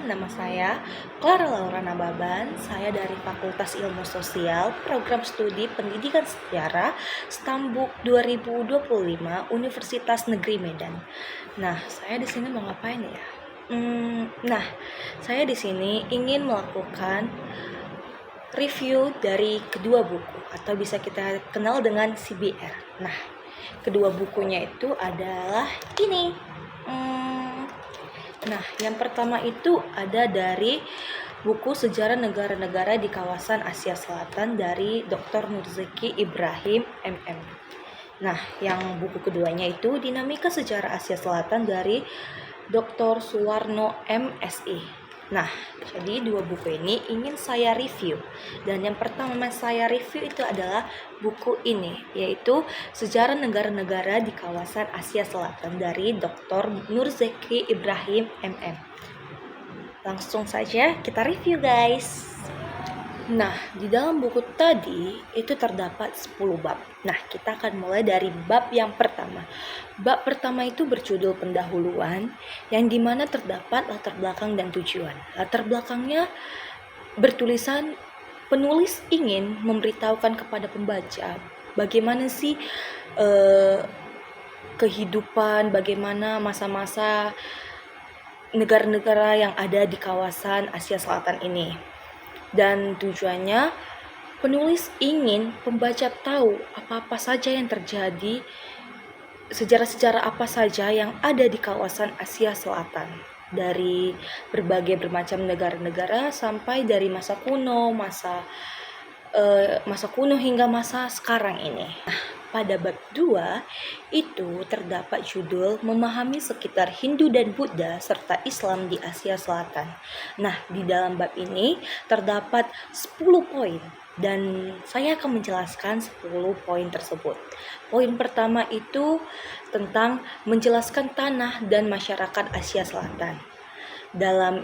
nama saya Clara Laura Nababan. Saya dari Fakultas Ilmu Sosial, Program Studi Pendidikan Sejarah, Stambuk 2025, Universitas Negeri Medan. Nah, saya di sini mau ngapain ya? Saya di sini ingin melakukan review dari kedua buku atau bisa kita kenal dengan CBR. Nah, kedua bukunya itu adalah ini. Nah, yang pertama itu ada dari buku Sejarah Negara-Negara di Kawasan Asia Selatan dari Dr. Nurzeki Ibrahim MM. Nah, yang buku keduanya itu Dinamika Sejarah Asia Selatan dari Dr. Suwarno MSI. Nah, jadi dua buku ini ingin saya review. Dan yang pertama saya review itu adalah buku ini, yaitu Sejarah Negara-Negara di Kawasan Asia Selatan dari Dr. Nurzeki Ibrahim MM. Langsung saja kita review, guys. Nah, di dalam buku tadi itu terdapat 10 bab. Nah, kita akan mulai dari bab yang pertama. Bab pertama itu berjudul pendahuluan, yang dimana terdapat latar belakang dan tujuan. Latar belakangnya bertulisan penulis ingin memberitahukan kepada pembaca bagaimana sih kehidupan, bagaimana masa-masa negara-negara yang ada di kawasan Asia Selatan ini. Dan tujuannya penulis ingin pembaca tahu apa-apa saja yang terjadi, sejarah-sejarah apa saja yang ada di kawasan Asia Selatan, dari berbagai bermacam negara-negara sampai dari masa kuno hingga masa sekarang ini. Pada bab 2 itu terdapat judul Memahami Sekitar Hindu dan Buddha serta Islam di Asia Selatan. Nah, di dalam bab ini terdapat 10 poin dan saya akan menjelaskan 10 poin tersebut. Poin pertama itu tentang menjelaskan tanah dan masyarakat Asia Selatan. Dalam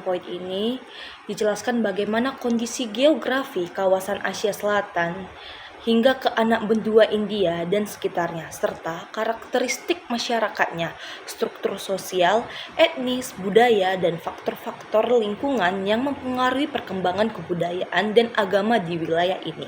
poin ini dijelaskan bagaimana kondisi geografi kawasan Asia Selatan hingga ke anak benua India dan sekitarnya, serta karakteristik masyarakatnya, struktur sosial, etnis, budaya, dan faktor-faktor lingkungan yang mempengaruhi perkembangan kebudayaan dan agama di wilayah ini.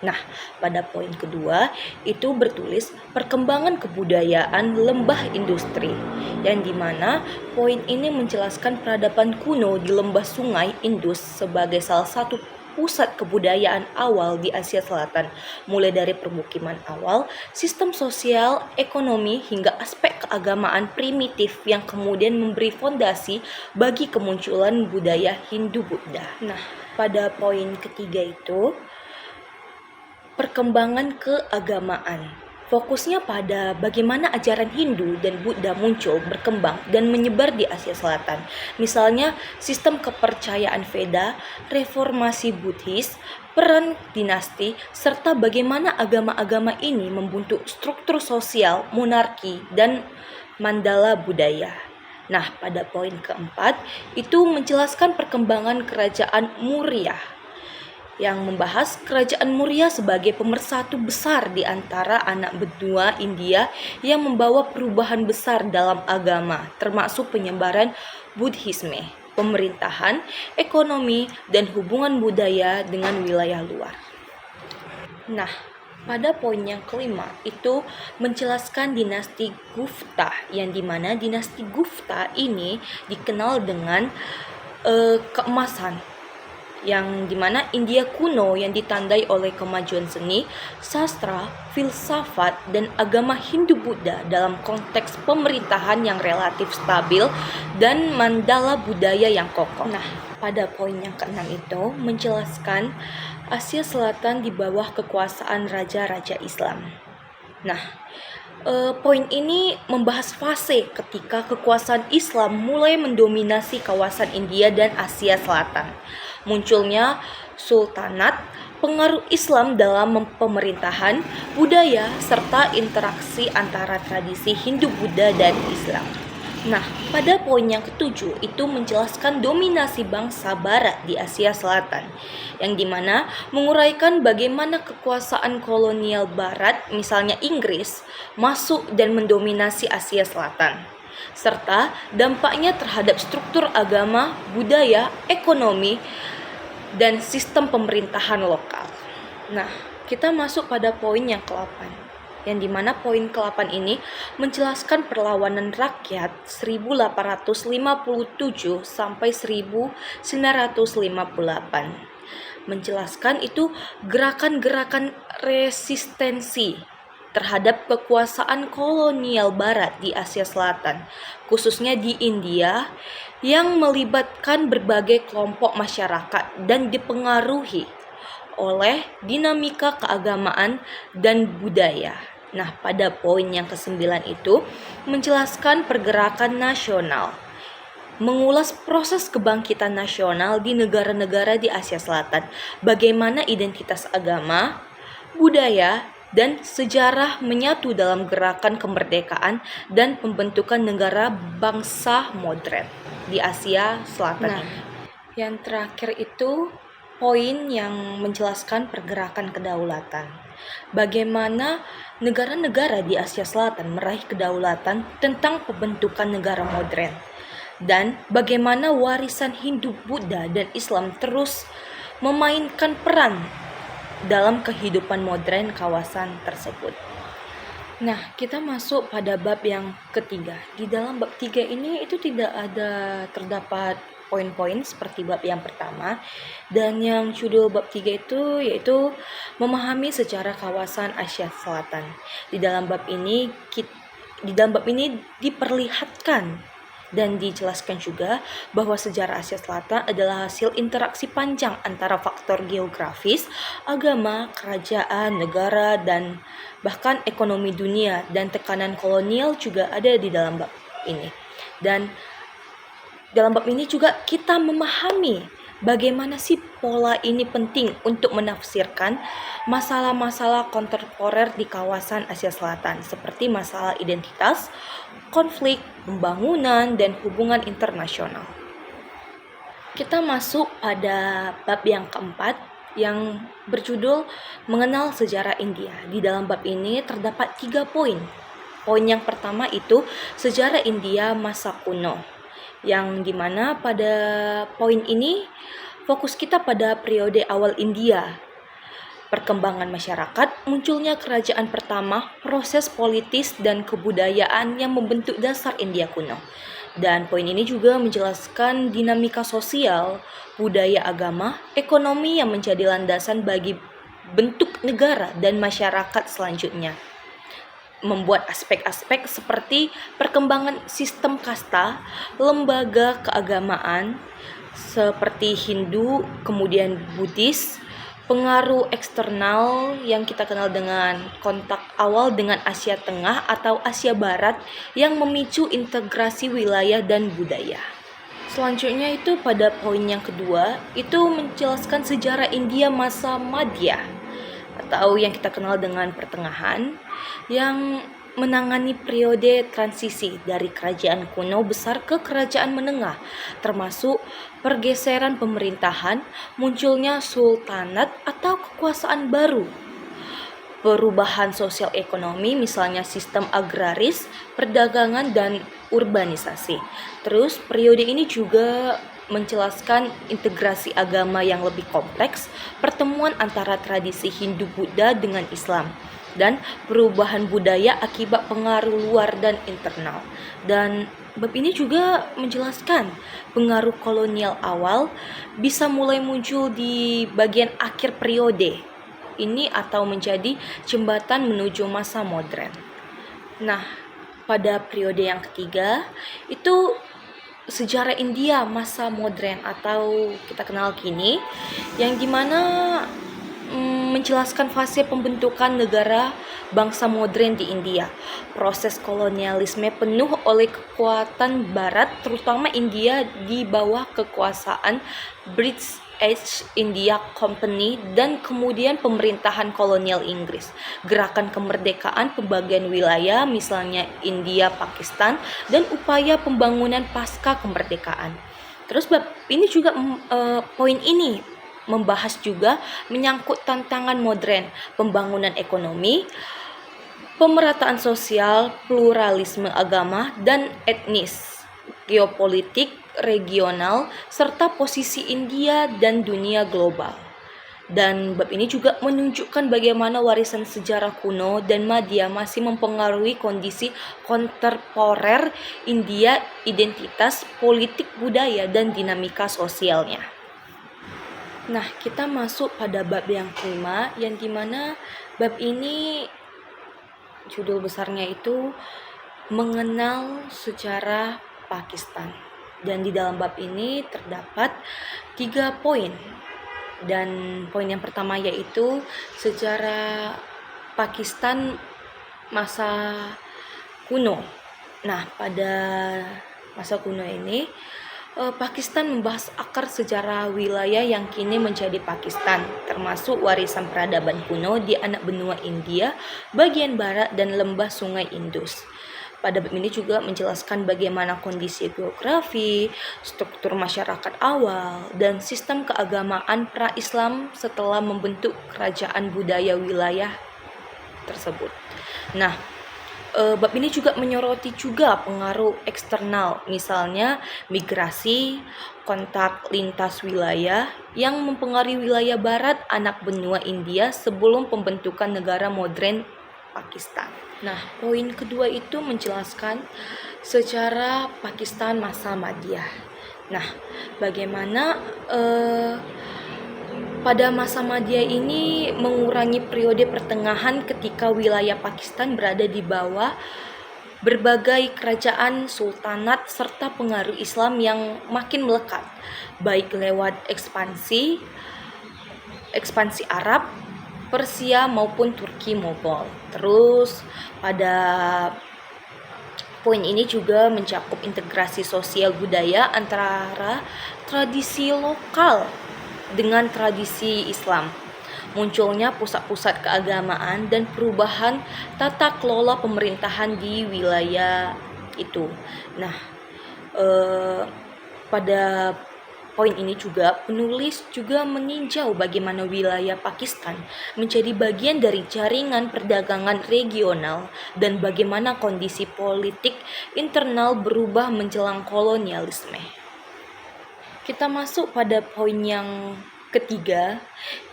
Nah, pada poin kedua itu bertulis perkembangan kebudayaan lembah industri, yang dimana poin ini menjelaskan peradaban kuno di lembah sungai Indus sebagai salah satu pusat kebudayaan awal di Asia Selatan, mulai dari permukiman awal, sistem sosial, ekonomi, hingga aspek keagamaan primitif yang kemudian memberi fondasi bagi kemunculan budaya Hindu-Buddha. Nah, pada poin ketiga itu perkembangan keagamaan. Fokusnya pada bagaimana ajaran Hindu dan Buddha muncul, berkembang, dan menyebar di Asia Selatan. Misalnya, sistem kepercayaan Veda, reformasi Buddhis, peran dinasti, serta bagaimana agama-agama ini membentuk struktur sosial, monarki, dan mandala budaya. Nah, pada poin keempat, itu menjelaskan perkembangan kerajaan Maurya, yang membahas kerajaan Maurya sebagai pemersatu besar di antara anak benua India yang membawa perubahan besar dalam agama, termasuk penyebaran Buddhisme, pemerintahan, ekonomi, dan hubungan budaya dengan wilayah luar. Nah, pada poin yang kelima itu menjelaskan dinasti Gupta, yang dimana dinasti Gupta ini dikenal dengan keemasan, yang dimana India kuno yang ditandai oleh kemajuan seni, sastra, filsafat, dan agama Hindu-Buddha dalam konteks pemerintahan yang relatif stabil dan mandala budaya yang kokoh. Nah, pada poin yang keenam itu menjelaskan Asia Selatan di bawah kekuasaan raja-raja Islam. Nah, poin ini membahas fase ketika kekuasaan Islam mulai mendominasi kawasan India dan Asia Selatan. Munculnya sultanat, pengaruh Islam dalam pemerintahan, budaya, serta interaksi antara tradisi Hindu-Buddha dan Islam. Nah, pada poin yang ketujuh itu menjelaskan dominasi bangsa Barat di Asia Selatan, yang dimana menguraikan bagaimana kekuasaan kolonial Barat, misalnya Inggris, masuk dan mendominasi Asia Selatan. serta dampaknya terhadap struktur agama, budaya, ekonomi, dan sistem pemerintahan lokal. Nah, kita masuk pada poin yang ke-8, yang dimana poin ke-8 ini menjelaskan perlawanan rakyat 1857 sampai 1958. Menjelaskan itu gerakan-gerakan resistensi terhadap kekuasaan kolonial barat di Asia Selatan, khususnya di India, yang melibatkan berbagai kelompok masyarakat dan dipengaruhi oleh dinamika keagamaan dan budaya. Nah, pada poin yang ke-9 itu menjelaskan pergerakan nasional, mengulas proses kebangkitan nasional di negara-negara di Asia Selatan, bagaimana identitas agama, budaya, dan sejarah menyatu dalam gerakan kemerdekaan dan pembentukan negara bangsa modern di Asia Selatan. Nah, yang terakhir itu poin yang menjelaskan pergerakan kedaulatan. Bagaimana negara-negara di Asia Selatan meraih kedaulatan tentang pembentukan negara modern. Dan bagaimana warisan Hindu, Buddha, dan Islam terus memainkan peran dalam kehidupan modern kawasan tersebut. Nah, kita masuk pada bab yang ketiga. Di dalam bab 3 ini itu tidak ada terdapat poin-poin seperti bab yang pertama, dan yang judul bab 3 itu yaitu memahami sejarah kawasan Asia Selatan. Di dalam bab ini diperlihatkan dan dijelaskan juga bahwa sejarah Asia Selatan adalah hasil interaksi panjang antara faktor geografis, agama, kerajaan, negara, dan bahkan ekonomi dunia, dan tekanan kolonial juga ada di dalam bab ini. Dan dalam bab ini juga kita memahami bagaimana sih pola ini penting untuk menafsirkan masalah-masalah kontemporer di kawasan Asia Selatan, seperti masalah identitas, konflik, pembangunan, dan hubungan internasional. Kita masuk pada bab yang keempat yang berjudul Mengenal Sejarah India. Di dalam bab ini terdapat 3 poin. Poin yang pertama itu sejarah India masa kuno, yang dimana pada poin ini fokus kita pada periode awal India, perkembangan masyarakat, munculnya kerajaan pertama, proses politis dan kebudayaan yang membentuk dasar India kuno. Dan poin ini juga menjelaskan dinamika sosial, budaya, agama, ekonomi yang menjadi landasan bagi bentuk negara dan masyarakat selanjutnya. Membuat aspek-aspek seperti perkembangan sistem kasta, lembaga keagamaan seperti Hindu, kemudian Buddhis, pengaruh eksternal yang kita kenal dengan kontak awal dengan Asia Tengah atau Asia Barat yang memicu integrasi wilayah dan budaya. Selanjutnya itu pada poin yang kedua itu menjelaskan sejarah India masa Madhya atau yang kita kenal dengan pertengahan, yang menangani periode transisi dari kerajaan kuno besar ke kerajaan menengah, termasuk pergeseran pemerintahan, munculnya sultanat atau kekuasaan baru, perubahan sosial ekonomi, misalnya sistem agraris, perdagangan, dan urbanisasi. Terus periode ini juga menjelaskan integrasi agama yang lebih kompleks, pertemuan antara tradisi Hindu Buddha dengan Islam, dan perubahan budaya akibat pengaruh luar dan internal. Dan bab ini juga menjelaskan pengaruh kolonial awal bisa mulai muncul di bagian akhir periode ini atau menjadi jembatan menuju masa modern. Nah, pada periode yang ketiga itu sejarah India masa modern atau kita kenal kini, yang dimana menjelaskan fase pembentukan negara bangsa modern di India. Proses kolonialisme penuh oleh kekuatan barat, terutama India di bawah kekuasaan British East India Company dan kemudian pemerintahan kolonial Inggris. Gerakan kemerdekaan pembagian wilayah misalnya India, Pakistan, dan upaya pembangunan pasca kemerdekaan. Terus bab ini juga poin ini membahas juga menyangkut tantangan modern, pembangunan ekonomi, pemerataan sosial, pluralisme agama dan etnis, geopolitik regional, serta posisi India dan dunia global. Dan bab ini juga menunjukkan bagaimana warisan sejarah kuno dan Madya masih mempengaruhi kondisi kontemporer India, identitas, politik, budaya, dan dinamika sosialnya. Nah, kita masuk pada bab yang kelima, yang dimana bab ini judul besarnya itu mengenal sejarah Pakistan. Dan di dalam bab ini terdapat 3 poin. Dan poin yang pertama yaitu sejarah Pakistan masa kuno. Nah, pada masa kuno ini Pakistan membahas akar sejarah wilayah yang kini menjadi Pakistan, termasuk warisan peradaban kuno di anak benua India, bagian barat dan lembah sungai Indus. Pada bab ini juga menjelaskan bagaimana kondisi geografi, struktur masyarakat awal, dan sistem keagamaan pra-Islam setelah membentuk kerajaan budaya wilayah tersebut. Nah, bab ini juga menyoroti juga pengaruh eksternal, misalnya migrasi, kontak lintas wilayah yang mempengaruhi wilayah barat anak benua India sebelum pembentukan negara modern Pakistan. Nah, poin kedua itu menjelaskan secara Pakistan masa Madya. Nah, bagaimana pada masa Madya ini mengurangi periode pertengahan ketika wilayah Pakistan berada di bawah berbagai kerajaan sultanat serta pengaruh Islam yang makin melekat, baik lewat ekspansi Arab, Persia maupun Turki Mogol. Terus pada poin ini juga mencakup integrasi sosial budaya antara tradisi lokal dengan tradisi Islam. Munculnya pusat-pusat keagamaan dan perubahan tata kelola pemerintahan di wilayah itu. Nah, pada poin ini juga penulis juga meninjau bagaimana wilayah Pakistan menjadi bagian dari jaringan perdagangan regional dan bagaimana kondisi politik internal berubah menjelang kolonialisme. Kita masuk pada poin yang ketiga,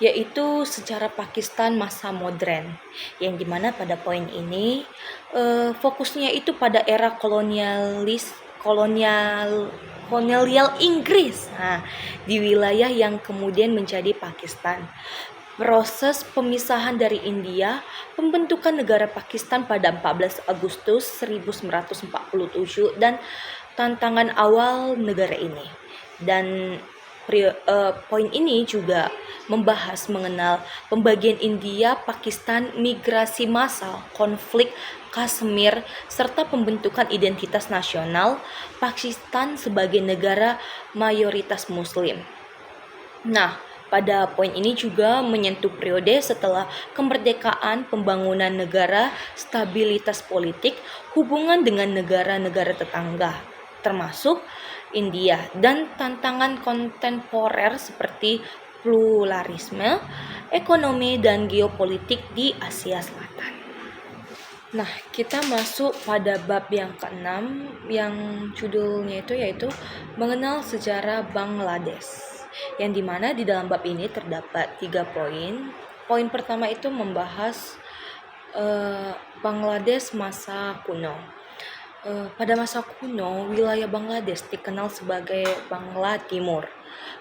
yaitu sejarah Pakistan masa modern, yang dimana pada poin ini fokusnya itu pada era kolonial Inggris di wilayah yang kemudian menjadi Pakistan. Proses pemisahan dari India, pembentukan negara Pakistan pada 14 Agustus 1947 dan tantangan awal negara ini. Dan poin ini juga membahas mengenal pembagian India, Pakistan, migrasi massal, konflik Kashmir, serta pembentukan identitas nasional Pakistan sebagai negara mayoritas Muslim. Nah, pada poin ini juga menyentuh periode setelah kemerdekaan, pembangunan negara, stabilitas politik, hubungan dengan negara-negara tetangga, termasuk India, dan tantangan kontemporer seperti pluralisme, ekonomi, dan geopolitik di Asia Selatan. Nah, kita masuk pada bab yang keenam yang judulnya itu yaitu mengenal sejarah Bangladesh. Yang dimana di dalam bab ini terdapat 3 poin. Poin pertama itu membahas Bangladesh masa kuno. Pada masa kuno, wilayah Bangladesh dikenal sebagai Bangla Timur,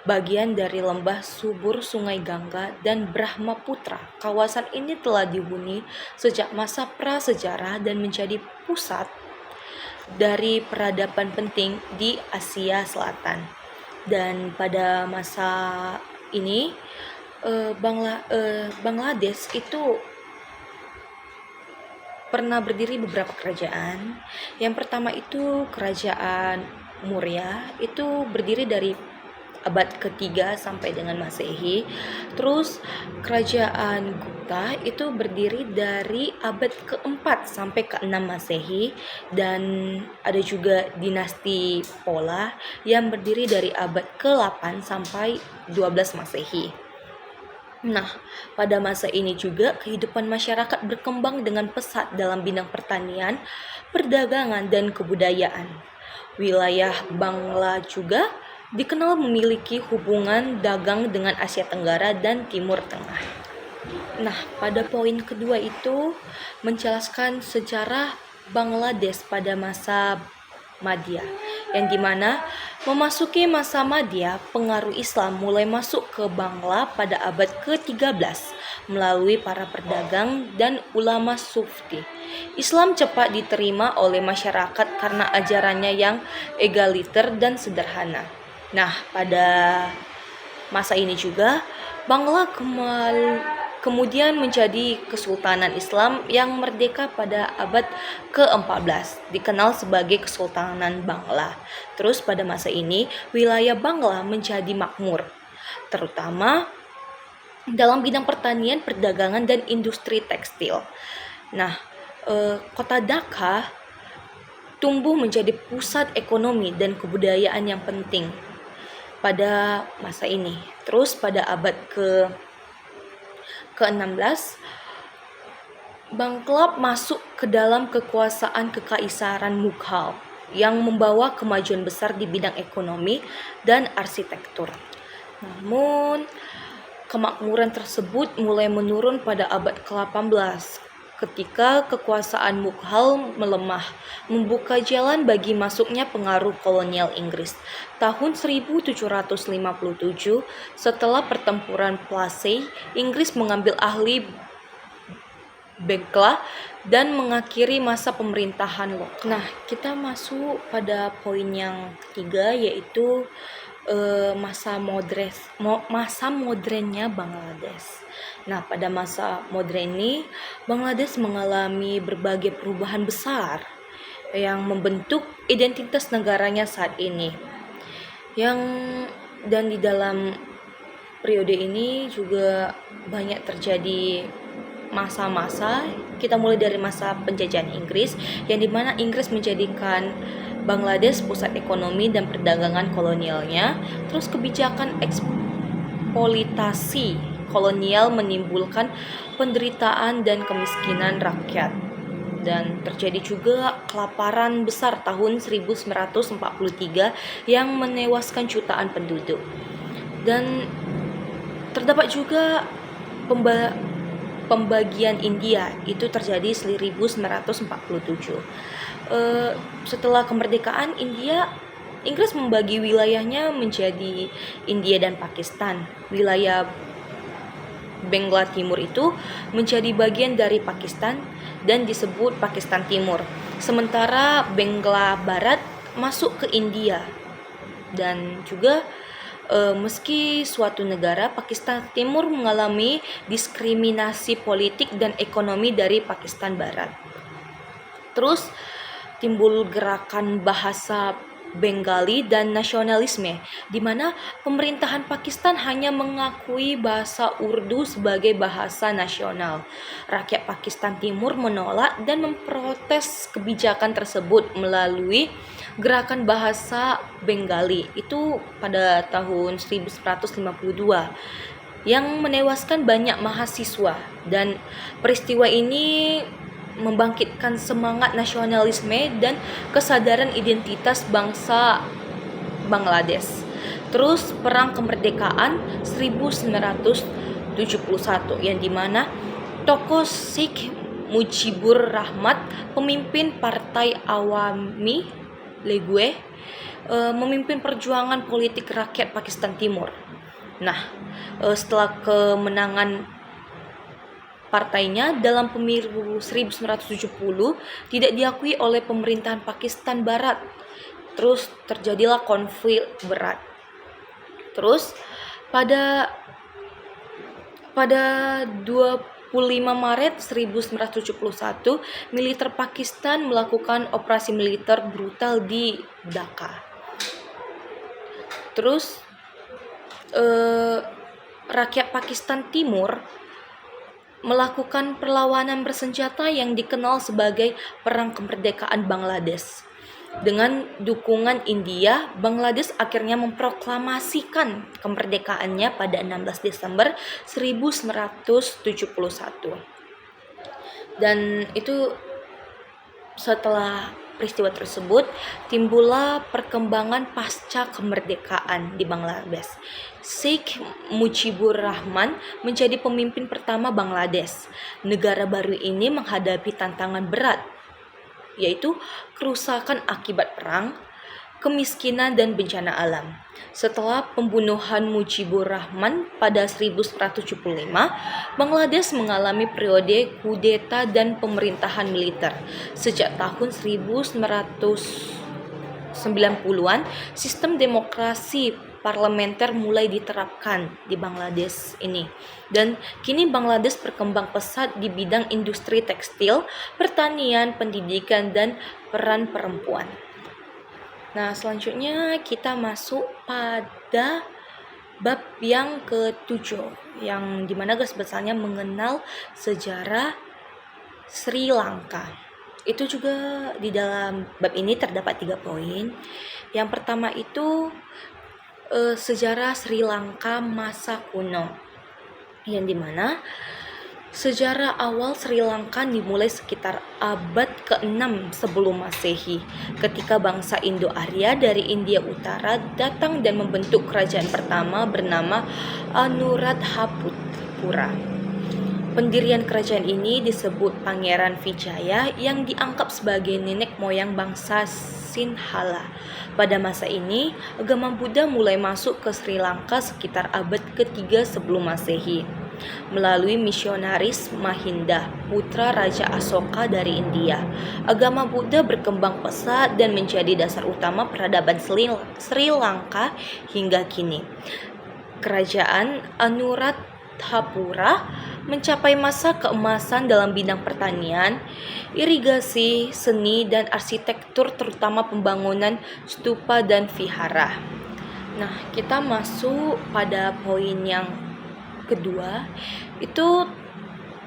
bagian dari lembah subur Sungai Gangga dan Brahmaputra. Kawasan ini telah dihuni sejak masa prasejarah dan menjadi pusat dari peradaban penting di Asia Selatan. Dan pada masa ini Bangladesh itu pernah berdiri beberapa kerajaan. Yang pertama itu kerajaan Maurya, itu berdiri dari abad ke-3 sampai dengan Masehi. Terus kerajaan Gupta itu berdiri dari abad ke-4 sampai ke-6 Masehi, dan ada juga dinasti Pola yang berdiri dari abad ke-8 sampai 12 Masehi. Nah, pada masa ini juga kehidupan masyarakat berkembang dengan pesat dalam bidang pertanian, perdagangan, dan kebudayaan. Wilayah Bangla juga dikenal memiliki hubungan dagang dengan Asia Tenggara dan Timur Tengah. Nah, pada poin kedua itu menjelaskan sejarah Bangladesh pada masa Madya, yang dimana memasuki masa Madya, pengaruh Islam mulai masuk ke Bangla pada abad ke-13 melalui para pedagang dan ulama Sufti. Islam cepat diterima oleh masyarakat karena ajarannya yang egaliter dan sederhana. Nah, pada masa ini juga Bangla kemudian menjadi Kesultanan Islam yang merdeka pada abad ke-14, dikenal sebagai Kesultanan Bangla. Terus pada masa ini, wilayah Bangla menjadi makmur, terutama dalam bidang pertanian, perdagangan, dan industri tekstil. Nah, kota Dhaka tumbuh menjadi pusat ekonomi dan kebudayaan yang penting pada masa ini. Terus pada abad ke-16, Bangla masuk ke dalam kekuasaan Kekaisaran Mughal yang membawa kemajuan besar di bidang ekonomi dan arsitektur. Namun, kemakmuran tersebut mulai menurun pada abad ke-18 ketika kekuasaan Mughal melemah, membuka jalan bagi masuknya pengaruh kolonial Inggris. Tahun 1757, setelah pertempuran Plassey, Inggris mengambil alih Bangla dan mengakhiri masa pemerintahan lokal. Nah, kita masuk pada poin yang ketiga, yaitu masa modernnya Bangladesh. Nah, pada masa modern ini Bangladesh mengalami berbagai perubahan besar yang membentuk identitas negaranya saat ini. Dan di dalam periode ini juga banyak terjadi masa-masa. Kita mulai dari masa penjajahan Inggris, yang dimana Inggris menjadikan Bangladesh pusat ekonomi dan perdagangan kolonialnya. Terus kebijakan eksploitasi kolonial menimbulkan penderitaan dan kemiskinan rakyat. Dan terjadi juga kelaparan besar tahun 1943 yang menewaskan jutaan penduduk. Dan terdapat juga pembagian India, itu terjadi 1947. Setelah kemerdekaan Inggris membagi wilayahnya menjadi India dan Pakistan. Wilayah Bangla Timur itu menjadi bagian dari Pakistan dan disebut Pakistan Timur. Sementara Bangla Barat masuk ke India. Dan juga meski suatu negara, Pakistan Timur mengalami diskriminasi politik dan ekonomi dari Pakistan Barat. Terus timbul gerakan bahasa Bengali dan nasionalisme, di mana pemerintahan Pakistan hanya mengakui bahasa Urdu sebagai bahasa nasional. Rakyat Pakistan Timur menolak dan memprotes kebijakan tersebut melalui gerakan bahasa Bengali itu pada tahun 1952 yang menewaskan banyak mahasiswa. Dan peristiwa ini membangkitkan semangat nasionalisme dan kesadaran identitas bangsa Bangladesh. Terus perang kemerdekaan 1971, yang dimana tokoh Sheikh Mujibur Rahmat, pemimpin Partai Awami League, memimpin perjuangan politik rakyat Pakistan Timur. Nah, setelah kemenangan partainya dalam pemilu 1970 tidak diakui oleh pemerintahan Pakistan Barat. Terus terjadilah konflik berat. Terus pada 25 Maret 1971, militer Pakistan melakukan operasi militer brutal di Dhaka. Terus rakyat Pakistan Timur melakukan perlawanan bersenjata yang dikenal sebagai Perang Kemerdekaan Bangladesh. Dengan dukungan India, Bangladesh akhirnya memproklamasikan kemerdekaannya pada 16 Desember 1971. Dan itu setelah peristiwa tersebut, timbullah perkembangan pasca kemerdekaan di Bangladesh. Sheikh Mujibur Rahman menjadi pemimpin pertama Bangladesh. Negara baru ini menghadapi tantangan berat, yaitu kerusakan akibat perang, kemiskinan, dan bencana alam. Setelah pembunuhan Mujibur Rahman pada 1975, Bangladesh mengalami periode kudeta dan pemerintahan militer. Sejak tahun 1990-an, sistem demokrasi parlementer mulai diterapkan di Bangladesh ini. Dan kini Bangladesh berkembang pesat di bidang industri tekstil, pertanian, pendidikan, dan peran perempuan. Nah, selanjutnya kita masuk pada bab yang ke-7, yang dimana garis besarnya mengenal sejarah Sri Lanka. Itu juga di dalam bab ini terdapat 3 poin. Yang pertama itu sejarah Sri Lanka masa kuno, yang dimana sejarah awal Sri Lanka dimulai sekitar abad ke-6 sebelum Masehi, ketika bangsa Indo-Arya dari India Utara datang dan membentuk kerajaan pertama bernama Anuradhapura. Pendirian kerajaan ini disebut Pangeran Vijaya, yang dianggap sebagai nenek moyang bangsa Sinhala. Pada masa ini, agama Buddha mulai masuk ke Sri Lanka sekitar abad ke-3 sebelum Masehi melalui misionaris Mahinda, putra Raja Asoka dari India. Agama Buddha berkembang pesat dan menjadi dasar utama peradaban Sri Lanka hingga kini. Kerajaan Anuradhapura mencapai masa keemasan dalam bidang pertanian, irigasi, seni, dan arsitektur, terutama pembangunan stupa dan vihara. Nah, kita masuk pada poin yang kedua, itu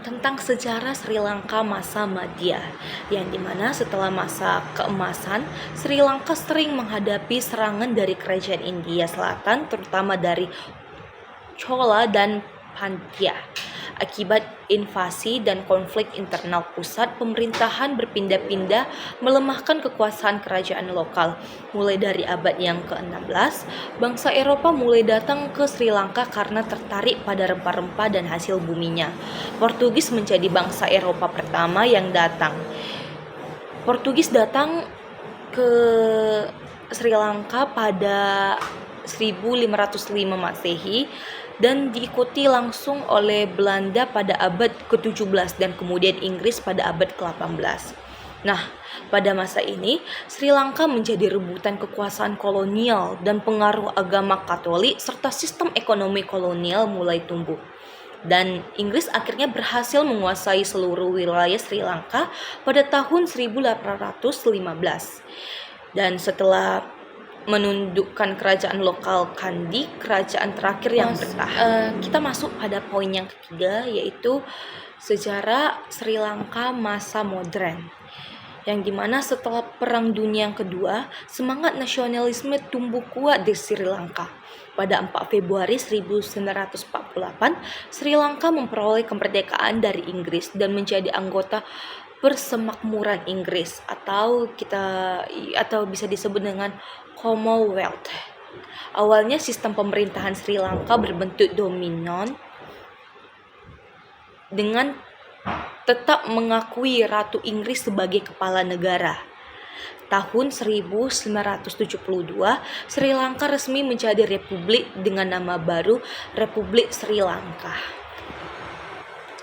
tentang sejarah Sri Lanka masa Madhya, yang dimana setelah masa keemasan, Sri Lanka sering menghadapi serangan dari kerajaan India Selatan, terutama dari Chola dan Pandya. Akibat invasi dan konflik internal, pusat pemerintahan berpindah-pindah, melemahkan kekuasaan kerajaan lokal. Mulai dari abad yang ke-16, bangsa Eropa mulai datang ke Sri Lanka karena tertarik pada rempah-rempah dan hasil buminya. Portugis menjadi bangsa Eropa pertama yang datang. Portugis datang ke Sri Lanka pada 1505 Masehi dan diikuti langsung oleh Belanda pada abad ke-17 dan kemudian Inggris pada abad ke-18. Nah, pada masa ini Sri Lanka menjadi rebutan kekuasaan kolonial dan pengaruh agama Katolik serta sistem ekonomi kolonial mulai tumbuh. Dan Inggris akhirnya berhasil menguasai seluruh wilayah Sri Lanka pada tahun 1815. Dan setelah menundukkan kerajaan lokal Kandy, kerajaan terakhir yang bertahan. Kita masuk pada poin yang ketiga, yaitu sejarah Sri Lanka masa modern, yang dimana setelah Perang Dunia yang Kedua, semangat nasionalisme tumbuh kuat di Sri Lanka. Pada 4 Februari 1948, Sri Lanka memperoleh kemerdekaan dari Inggris dan menjadi anggota Persemakmuran Inggris atau bisa disebut dengan Commonwealth. Awalnya sistem pemerintahan Sri Lanka berbentuk dominan dengan tetap mengakui Ratu Inggris sebagai kepala negara. Tahun 1972, Sri Lanka resmi menjadi republik dengan nama baru Republik Sri Lanka.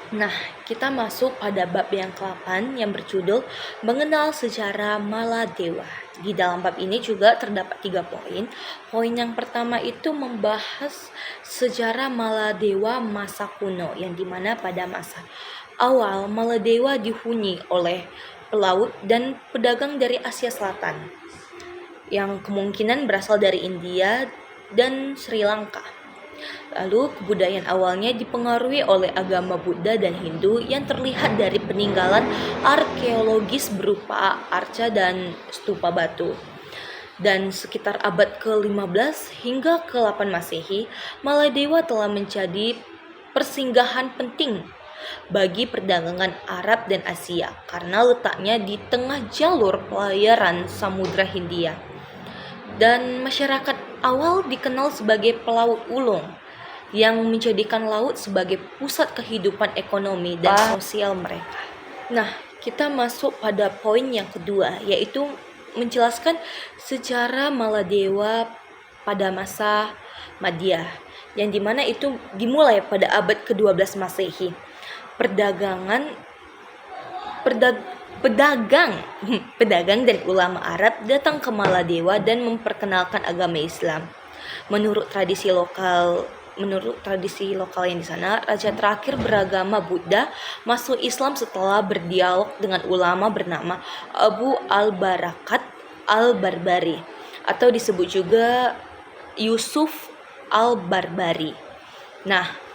Nah, kita masuk pada bab yang ke-8 yang berjudul Mengenal Sejarah Maladewa. Di dalam bab ini juga terdapat 3 poin. Poin yang pertama itu membahas sejarah Maladewa masa kuno, yang dimana pada masa awal Maladewa dihuni oleh pelaut dan pedagang dari Asia Selatan, yang kemungkinan berasal dari India dan Sri Lanka. Lalu kebudayaan awalnya dipengaruhi oleh agama Buddha dan Hindu yang terlihat dari peninggalan arkeologis berupa arca dan stupa batu. Dan sekitar abad ke-15 hingga ke-8 Masehi, Maladewa telah menjadi persinggahan penting bagi perdagangan Arab dan Asia karena letaknya di tengah jalur pelayaran Samudra Hindia. Dan masyarakat awal dikenal sebagai pelaut ulung yang menjadikan laut sebagai pusat kehidupan ekonomi dan sosial mereka. Nah, kita masuk pada poin yang kedua, yaitu menjelaskan sejarah Maladewa pada masa Madyah, yang dimana itu dimulai pada abad ke-12 Masehi. Pedagang dan ulama Arab datang ke Maladewa dan memperkenalkan agama Islam. Menurut tradisi lokal yang di sana, raja terakhir beragama Buddha masuk Islam setelah berdialog dengan ulama bernama Abu al-Barakat al-Barbari atau disebut juga Yusuf al-Barbari. Nah,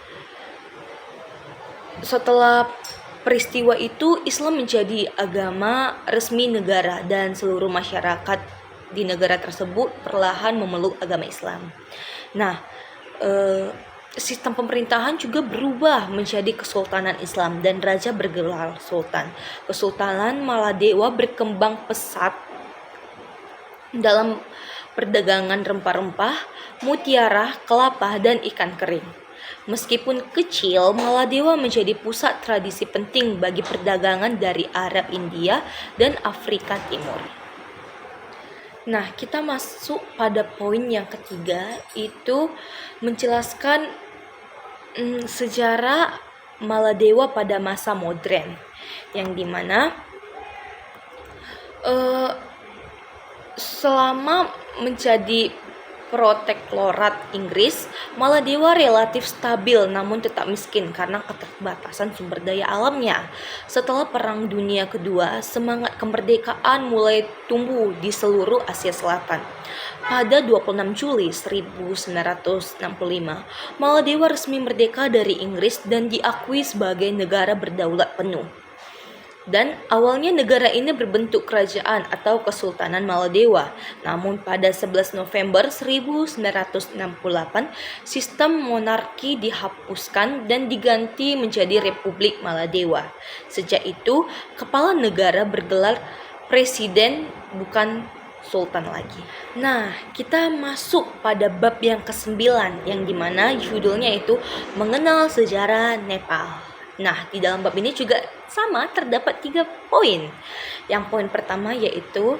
setelah peristiwa itu Islam menjadi agama resmi negara dan seluruh masyarakat di negara tersebut perlahan memeluk agama Islam. Nah, sistem pemerintahan juga berubah menjadi Kesultanan Islam dan raja bergelar sultan. Kesultanan Maladewa berkembang pesat dalam perdagangan rempah-rempah, mutiara, kelapa, dan ikan kering. Meskipun kecil, Maladewa menjadi pusat tradisi penting bagi perdagangan dari Arab, India, dan Afrika Timur. Nah, kita masuk pada poin yang ketiga, itu menjelaskan sejarah Maladewa pada masa modern, yang dimana selama menjadi protektorat Inggris, Maladewa relatif stabil namun tetap miskin karena keterbatasan sumber daya alamnya. Setelah Perang Dunia Kedua, semangat kemerdekaan mulai tumbuh di seluruh Asia Selatan. Pada 26 Juli 1965, Maladewa resmi merdeka dari Inggris dan diakui sebagai negara berdaulat penuh. Dan awalnya negara ini berbentuk kerajaan atau Kesultanan Maladewa. Namun pada 11 November 1968, sistem monarki dihapuskan dan diganti menjadi Republik Maladewa. Sejak itu, kepala negara bergelar presiden bukan sultan lagi. Nah, kita masuk pada bab yang ke-9 yang dimana judulnya itu mengenal sejarah Nepal. Nah, di dalam bab ini juga sama terdapat 3 poin. Yang poin pertama yaitu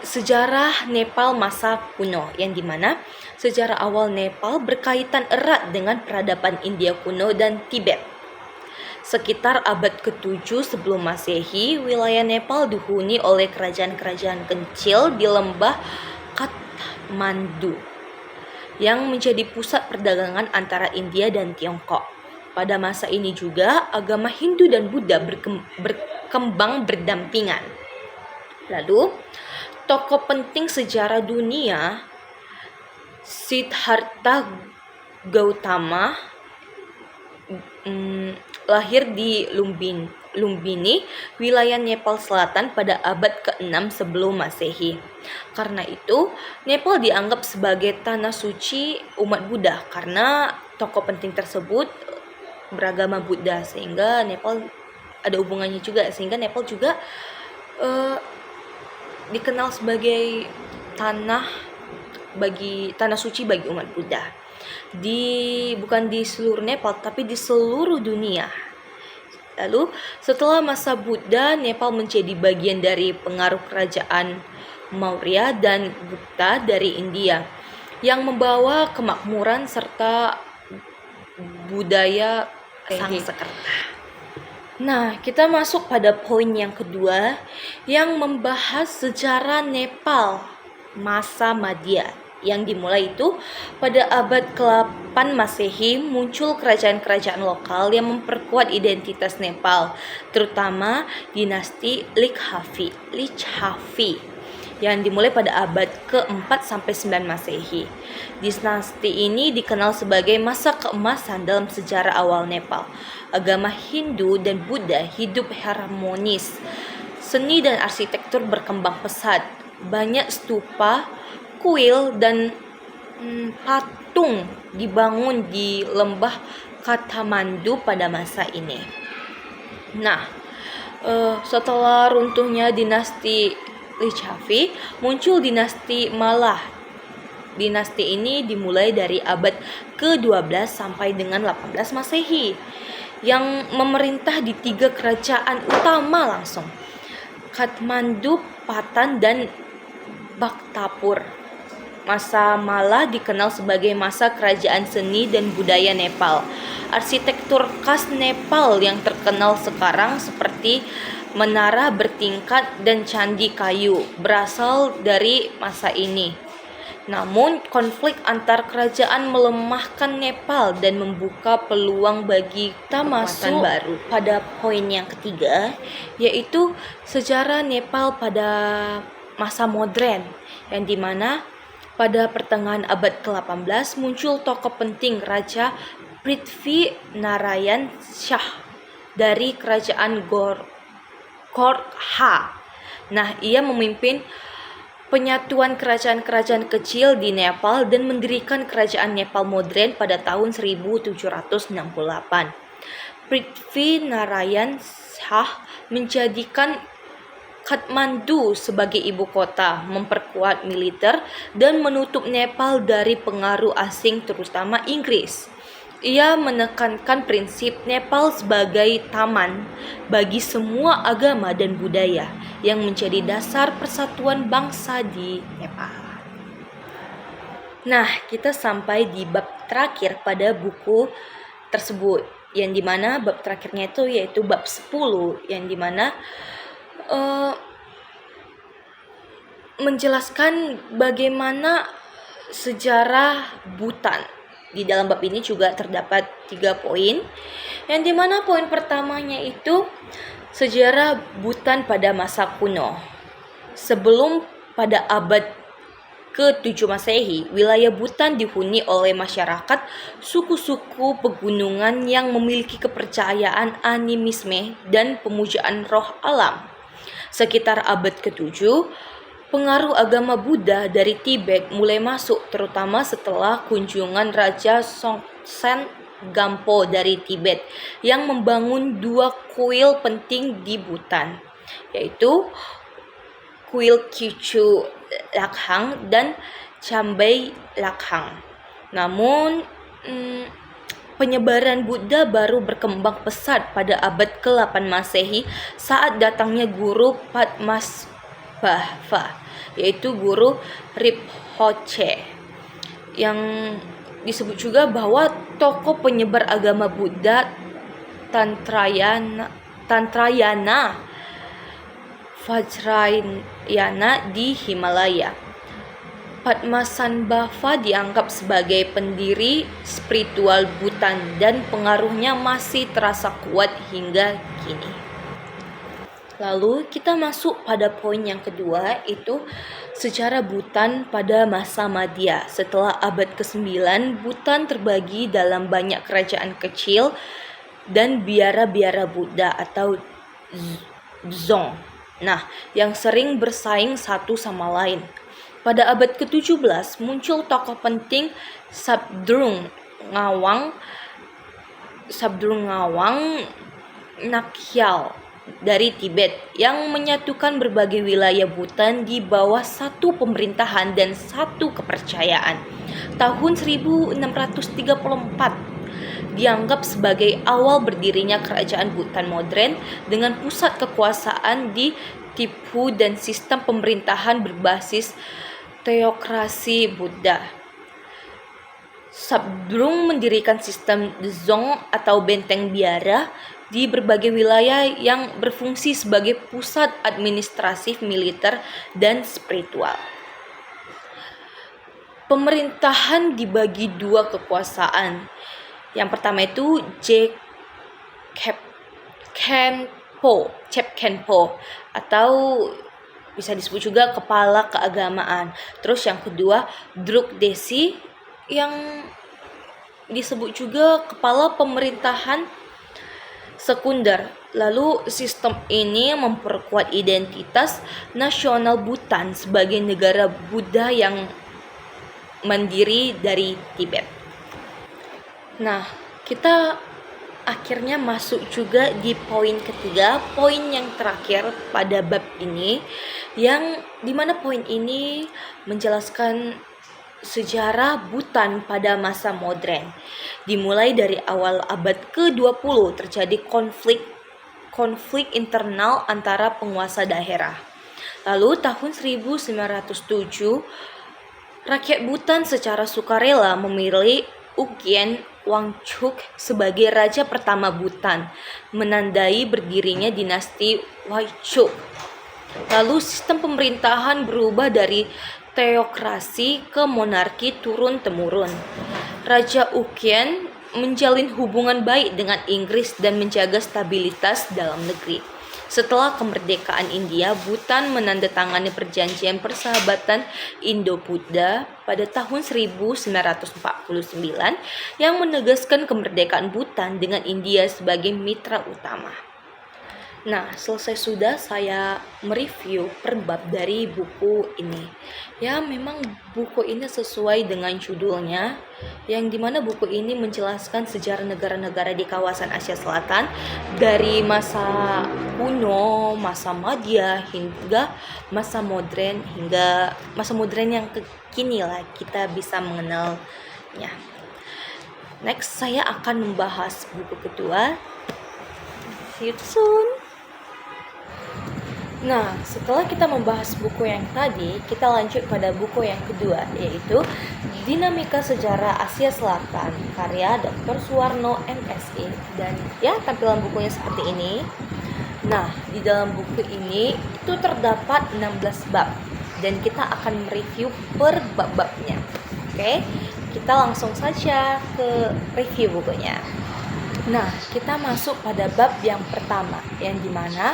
sejarah Nepal masa kuno, yang dimana sejarah awal Nepal berkaitan erat dengan peradaban India kuno dan Tibet. Sekitar abad ke-7 sebelum Masehi, wilayah Nepal dihuni oleh kerajaan-kerajaan kecil di lembah Kathmandu yang menjadi pusat perdagangan antara India dan Tiongkok. Pada masa ini juga agama Hindu dan Buddha berkembang berdampingan. Lalu, tokoh penting sejarah dunia Siddhartha Gautama lahir di Lumbini, wilayah Nepal Selatan pada abad ke-6 sebelum Masehi. Karena itu, Nepal dianggap sebagai tanah suci umat Buddha karena tokoh penting tersebut beragama Buddha, sehingga Nepal ada hubungannya juga, sehingga Nepal juga dikenal sebagai tanah suci bagi umat Buddha. Bukan di seluruh Nepal tapi di seluruh dunia. Lalu setelah masa Buddha, Nepal menjadi bagian dari pengaruh kerajaan Maurya dan Gupta dari India yang membawa kemakmuran serta budaya Sangsekerta. Nah, kita masuk pada poin yang kedua yang membahas sejarah Nepal masa Madya, yang dimulai itu pada abad ke-8 Masehi. Muncul kerajaan-kerajaan lokal yang memperkuat identitas Nepal, terutama dinasti Lichhavi yang dimulai pada abad ke-4 sampai 9 Masehi. Dinasti ini dikenal sebagai masa keemasan dalam sejarah awal Nepal. Agama Hindu dan Buddha hidup harmonis. Seni dan arsitektur berkembang pesat. Banyak stupa, kuil, dan patung dibangun di lembah Kathmandu pada masa ini. Nah, setelah runtuhnya dinasti Licchavi, muncul dinasti Malah. Dinasti ini dimulai dari abad ke-12 sampai dengan 18 Masehi, yang memerintah di 3 kerajaan utama langsung, Kathmandu, Patan, dan Bhaktapur. Masa Malah dikenal sebagai masa kerajaan seni dan budaya Nepal. Arsitektur khas Nepal yang terkenal sekarang seperti menara bertingkat dan candi kayu berasal dari masa ini. Namun, konflik antar kerajaan melemahkan Nepal dan membuka peluang bagi kita masuk baru pada poin yang ketiga, yaitu sejarah Nepal pada masa modern, yang dimana pada pertengahan abad ke-18 muncul tokoh penting, Raja Prithvi Narayan Shah dari kerajaan Gorkha. Nah, ia memimpin penyatuan kerajaan-kerajaan kecil di Nepal dan mendirikan kerajaan Nepal modern pada tahun 1768. Prithvi Narayan Shah menjadikan Kathmandu sebagai ibu kota, memperkuat militer, dan menutup Nepal dari pengaruh asing terutama Inggris. Ia menekankan prinsip Nepal sebagai taman bagi semua agama dan budaya yang menjadi dasar persatuan bangsa di Nepal. Nah, kita sampai di bab terakhir pada buku tersebut, yang dimana bab terakhirnya itu yaitu bab 10, yang dimana menjelaskan bagaimana sejarah Bhutan. Di dalam bab ini juga terdapat 3 poin, yang dimana poin pertamanya itu sejarah Bhutan pada masa kuno. Sebelum pada abad ke-7 Masehi, wilayah Bhutan dihuni oleh masyarakat suku-suku pegunungan yang memiliki kepercayaan animisme dan pemujaan roh alam. Sekitar abad ke-7, pengaruh agama Buddha dari Tibet mulai masuk, terutama setelah kunjungan Raja Songtsen Gampo dari Tibet yang membangun 2 kuil penting di Bhutan, yaitu kuil Kyuchu Lakhang dan Chambai Lakhang. Namun, penyebaran Buddha baru berkembang pesat pada abad ke-8 Masehi saat datangnya guru Padmasambhava, yaitu guru Rinpoche, yang disebut juga bahwa tokoh penyebar agama Buddha Tantrayana Vajrayana di Himalaya. Padmasambhava dianggap sebagai pendiri spiritual Bhutan dan pengaruhnya masih terasa kuat hingga kini. Lalu kita masuk pada poin yang kedua, itu sejarah Bhutan pada masa Madhya. Setelah abad ke-9, Bhutan terbagi dalam banyak kerajaan kecil dan biara-biara Buddha atau dzong. Nah, yang sering bersaing satu sama lain. Pada abad ke-17 muncul tokoh penting Sabdrung Ngawang Namgyal dari Tibet yang menyatukan berbagai wilayah Bhutan di bawah satu pemerintahan dan satu kepercayaan. Tahun 1634 dianggap sebagai awal berdirinya kerajaan Bhutan modern dengan pusat kekuasaan di Thimphu dan sistem pemerintahan berbasis teokrasi Buddha. Sabdrung mendirikan sistem dzong atau benteng biara di berbagai wilayah yang berfungsi sebagai pusat administratif, militer, dan spiritual. Pemerintahan dibagi 2 kekuasaan. Yang pertama itu Chep Khenpo atau bisa disebut juga kepala keagamaan. Terus yang kedua, Drukdesi yang disebut juga kepala pemerintahan sekunder. Lalu sistem ini memperkuat identitas nasional Bhutan sebagai negara Buddha yang mandiri dari Tibet. Nah, kita akhirnya masuk juga di poin ketiga, poin yang terakhir pada bab ini, yang dimana poin ini menjelaskan sejarah Bhutan pada masa modern. Dimulai dari awal abad ke-20 terjadi konflik internal antara penguasa daerah. Lalu tahun 1907 rakyat Bhutan secara sukarela memilih Ugyen Wangchuck sebagai raja pertama Bhutan, menandai berdirinya dinasti Wangchuck. Lalu sistem pemerintahan berubah dari teokrasi ke monarki turun-temurun. Raja Ugyen menjalin hubungan baik dengan Inggris dan menjaga stabilitas dalam negeri. Setelah kemerdekaan India, Bhutan menandatangani perjanjian persahabatan Indo-Buddha pada tahun 1949 yang menegaskan kemerdekaan Bhutan dengan India sebagai mitra utama. Nah, selesai sudah saya mereview per bab dari buku ini. Ya, memang buku ini sesuai dengan judulnya, yang dimana buku ini menjelaskan sejarah negara-negara di kawasan Asia Selatan dari masa kuno, masa Madya, hingga masa modern yang kekini lah kita bisa mengenalnya. Next, saya akan membahas buku kedua. See you soon. Nah, setelah kita membahas buku yang tadi, kita lanjut pada buku yang kedua, yaitu Dinamika Sejarah Asia Selatan, karya Dr. Suwarno MSI. Dan ya, tampilan bukunya seperti ini. Nah, di dalam buku ini itu terdapat 16 bab, dan kita akan mereview per bab-babnya. Oke, kita langsung saja ke review bukunya. Nah, kita masuk pada bab yang pertama, yang dimana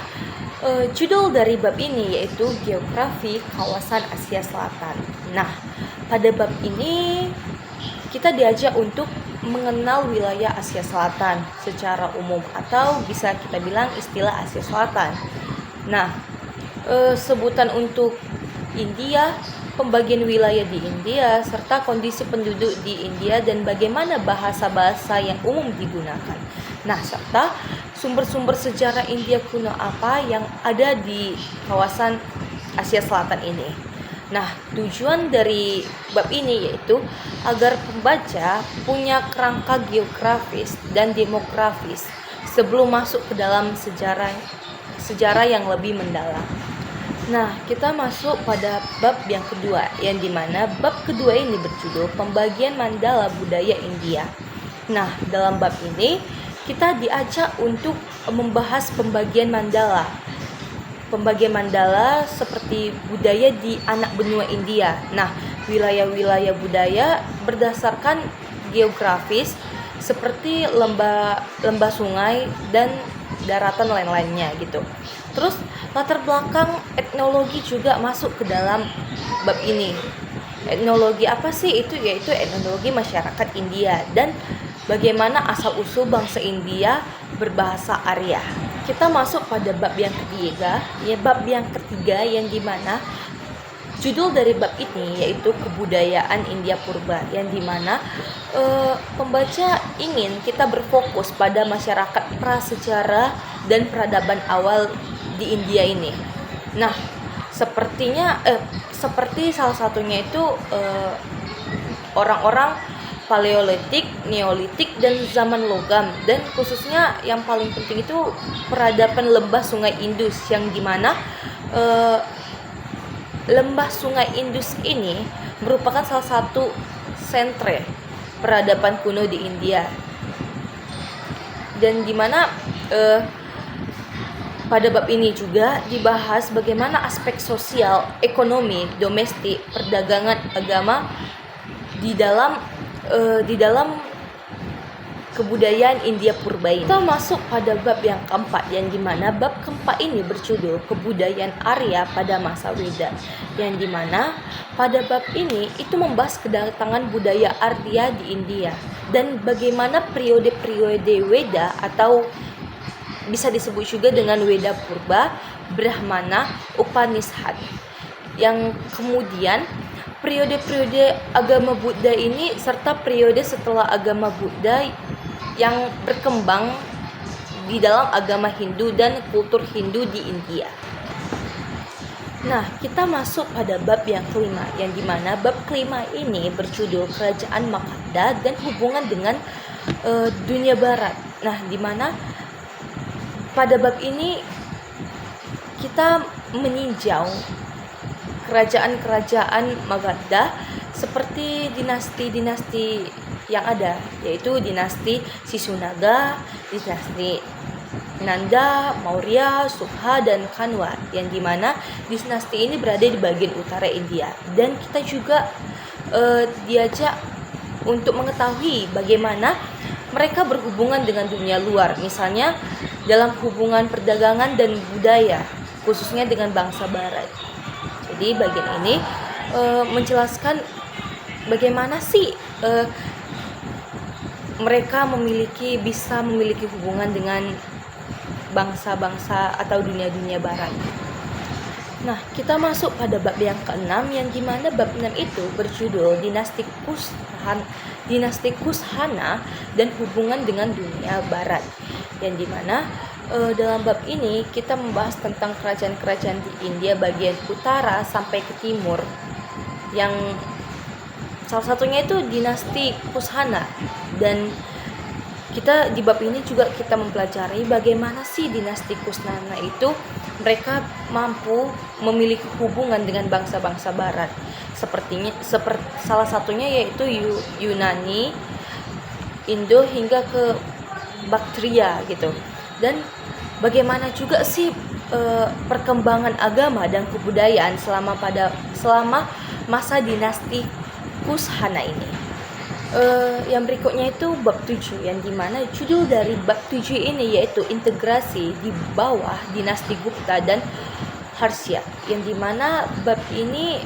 judul dari bab ini yaitu Geografi Kawasan Asia Selatan. Nah, pada bab ini kita diajak untuk mengenal wilayah Asia Selatan secara umum, atau bisa kita bilang istilah Asia Selatan. Nah, sebutan untuk India, pembagian wilayah di India, serta kondisi penduduk di India dan bagaimana bahasa-bahasa yang umum digunakan. Nah, serta sumber-sumber sejarah India kuno apa yang ada di kawasan Asia Selatan ini. Nah, tujuan dari bab ini yaitu agar pembaca punya kerangka geografis dan demografis sebelum masuk ke dalam sejarah yang lebih mendalam. Nah, kita masuk pada bab yang kedua, yang dimana bab kedua ini berjudul Pembagian Mandala Budaya India. Nah, dalam bab ini kita diajak untuk membahas pembagian mandala. Pembagian mandala seperti budaya di anak benua India. Nah, wilayah-wilayah budaya berdasarkan geografis seperti lembah sungai dan daratan lain-lainnya gitu. Terus latar belakang etnologi juga masuk ke dalam bab ini. Etnologi apa sih itu? Yaitu etnologi masyarakat India dan bagaimana asal-usul bangsa India berbahasa Arya. Kita masuk pada bab yang ketiga, yang dimana judul dari bab ini yaitu Kebudayaan India Purba, yang dimana pembaca ingin kita berfokus pada masyarakat prasejarah dan peradaban awal di India ini. Nah, seperti salah satunya itu orang-orang Paleolitik, Neolitik, dan zaman logam, dan khususnya yang paling penting itu peradaban lembah Sungai Indus, yang dimana lembah Sungai Indus ini merupakan salah satu sentre peradaban kuno di India, dan dimana pada bab ini juga dibahas bagaimana aspek sosial, ekonomi, domestik, perdagangan, agama di dalam kebudayaan India purba ini. Kita masuk pada bab yang keempat, yang dimana bab keempat ini berjudul kebudayaan Arya pada masa Weda, yang dimana pada bab ini itu membahas kedatangan budaya Arya di India dan bagaimana periode-periode Weda atau bisa disebut juga dengan Weda purba, Brahmana, Upanishad, yang kemudian periode-periode agama Buddha ini serta periode setelah agama Buddha yang berkembang di dalam agama Hindu dan kultur Hindu di India. Nah, kita masuk pada bab yang kelima, yang dimana bab kelima ini berjudul Kerajaan Magadha dan hubungan dengan dunia barat. Nah, dimana pada bab ini kita meninjau kerajaan-kerajaan Magadha seperti dinasti-dinasti yang ada, yaitu dinasti Sisunaga, dinasti Nanda, Maurya, Sukha, dan Kanwa, yang dimana dinasti ini berada di bagian utara India. Dan kita juga diajak untuk mengetahui bagaimana mereka berhubungan dengan dunia luar, misalnya dalam hubungan perdagangan dan budaya, khususnya dengan bangsa barat. Jadi bagian ini menjelaskan bagaimana sih mereka bisa memiliki hubungan dengan bangsa-bangsa atau dunia-dunia barat. Nah, kita masuk pada bab yang keenam, yang dimana bab 6 itu berjudul Dinasti Kushana dan hubungan dengan dunia barat, yang dimana dalam bab ini kita membahas tentang kerajaan-kerajaan di India bagian utara sampai ke timur, yang salah satunya itu dinasti Kushana. Dan kita di bab ini juga kita mempelajari bagaimana sih dinasti Kushana itu mereka mampu memiliki hubungan dengan bangsa-bangsa barat, seperti salah satunya yaitu Yunani, Indo hingga ke Baktria gitu. Dan bagaimana juga sih perkembangan agama dan kebudayaan selama masa dinasti Kushana ini. Yang berikutnya itu bab 7, yang dimana judul dari bab 7 ini yaitu integrasi di bawah dinasti Gupta dan Harsya, yang dimana bab ini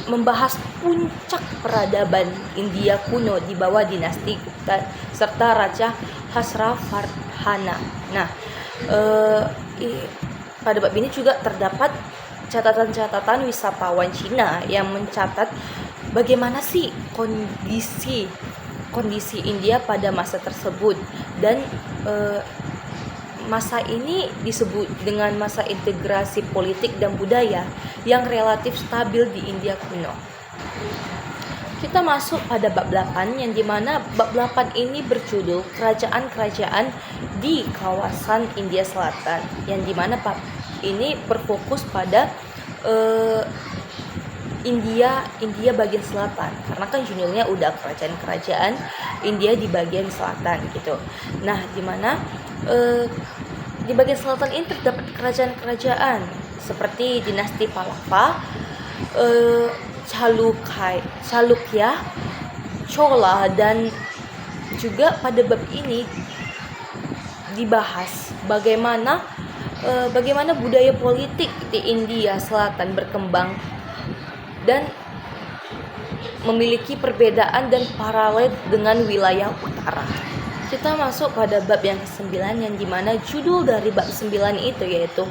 membahas puncak peradaban India kuno di bawah dinasti Gupta serta Raja Hasravardhana. Nah, pada bab ini juga terdapat catatan-catatan wisatawan Cina yang mencatat bagaimana sih kondisi India pada masa tersebut, dan masa ini disebut dengan masa integrasi politik dan budaya yang relatif stabil di India kuno. Kita masuk pada bab 8, yang dimana bab 8 ini berjudul Kerajaan-kerajaan di kawasan India Selatan, yang dimana bab ini berfokus pada India bagian selatan, karena kan judulnya udah kerajaan-kerajaan India di bagian selatan gitu. Nah, dimana di bagian selatan ini terdapat kerajaan-kerajaan seperti dinasti Pallava, Chalukya, Chola, dan juga pada bab ini dibahas bagaimana budaya politik di India Selatan berkembang dan memiliki perbedaan dan paralel dengan wilayah utara. Kita masuk pada bab yang ke-9, yang dimana judul dari bab 9 itu yaitu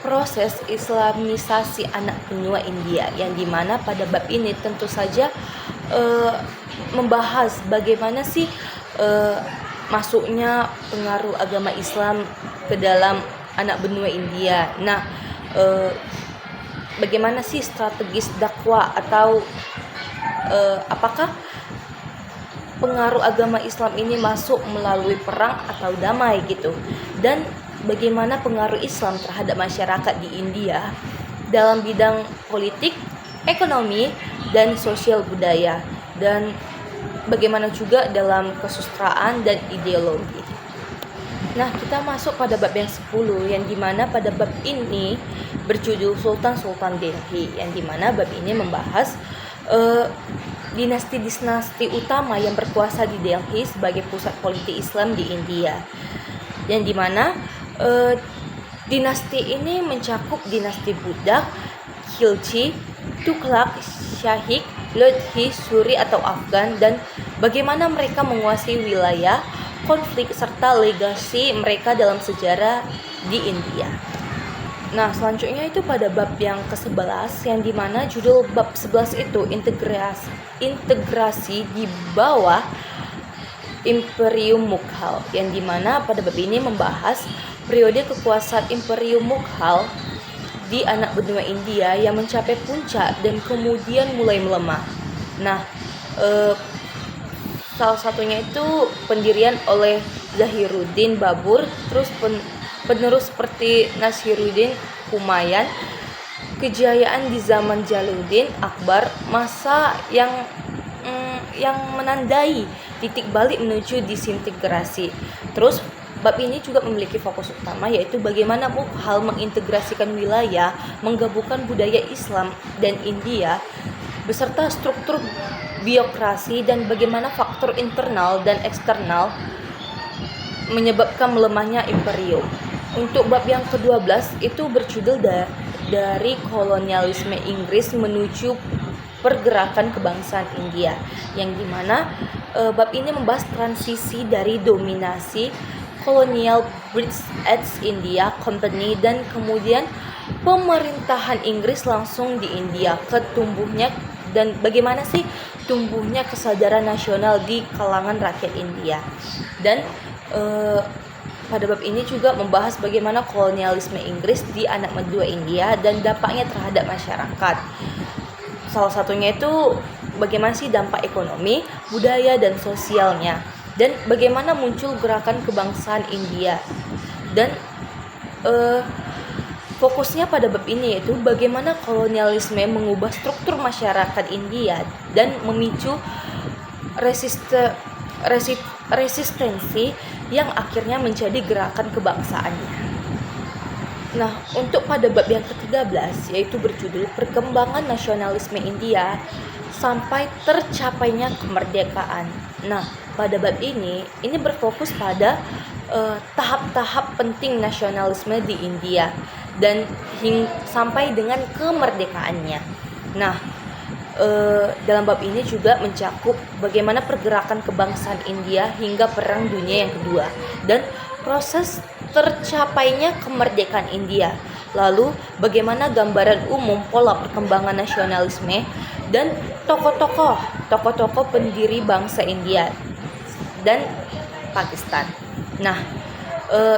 proses Islamisasi anak benua India, yang dimana pada bab ini tentu saja membahas bagaimana sih masuknya pengaruh agama Islam ke dalam anak benua India. Nah, bagaimana sih strategis dakwah atau apakah pengaruh agama Islam ini masuk melalui perang atau damai gitu, dan bagaimana pengaruh Islam terhadap masyarakat di India dalam bidang politik, ekonomi, dan sosial budaya, dan bagaimana juga dalam kesusastraan dan ideologi. Nah, kita masuk pada bab yang 10, yang dimana pada bab ini berjudul Sultan Delhi, yang dimana bab ini membahas dinasti-dinasti utama yang berkuasa di Delhi sebagai pusat politik Islam di India, yang dimana dinasti ini mencakup dinasti Buddha, Khilji, Tughlaq, Shahi, Lodhi, Suri atau Afghan, dan bagaimana mereka menguasai wilayah, konflik, serta legasi mereka dalam sejarah di India. Nah, selanjutnya itu pada bab yang ke-11, yang dimana judul bab 11 itu integrasi di bawah Imperium Mughal, yang dimana pada bab ini membahas periode kekuasaan Imperium Mughal di anak benua India yang mencapai puncak dan kemudian mulai melemah. Nah, salah satunya itu pendirian oleh Zahiruddin Babur, terus penerus seperti Nasiruddin Humayun, kejayaan di zaman Jalaluddin Akbar, masa yang menandai titik balik menuju disintegrasi. Terus bab ini juga memiliki fokus utama, yaitu bagaimana Mughal mengintegrasikan wilayah, menggabungkan budaya Islam dan India beserta struktur birokrasi, dan bagaimana faktor internal dan eksternal menyebabkan melemahnya imperium. Untuk bab yang ke-12 itu berjudul dari kolonialisme Inggris menuju pergerakan kebangsaan India, yang dimana bab ini membahas transisi dari dominasi kolonial British East India Company dan kemudian pemerintahan Inggris langsung di India ke tumbuhnya, dan bagaimana sih tumbuhnya kesadaran nasional di kalangan rakyat India. Dan pada bab ini juga membahas bagaimana kolonialisme Inggris di anak benua India dan dampaknya terhadap masyarakat. Salah satunya itu bagaimana sih dampak ekonomi, budaya, dan sosialnya, dan bagaimana muncul gerakan kebangsaan India. Dan fokusnya pada bab ini yaitu bagaimana kolonialisme mengubah struktur masyarakat India dan memicu resistensi yang akhirnya menjadi gerakan kebangsaannya. Nah, untuk pada bab yang ke-13 yaitu berjudul Perkembangan Nasionalisme India sampai tercapainya kemerdekaan. Nah, pada bab ini berfokus pada tahap-tahap penting nasionalisme di India dan sampai dengan kemerdekaannya. Nah, dalam bab ini juga mencakup bagaimana pergerakan kebangsaan India hingga Perang Dunia yang Kedua dan proses tercapainya kemerdekaan India. Lalu bagaimana gambaran umum pola perkembangan nasionalisme dan tokoh-tokoh pendiri bangsa India dan Pakistan. Nah,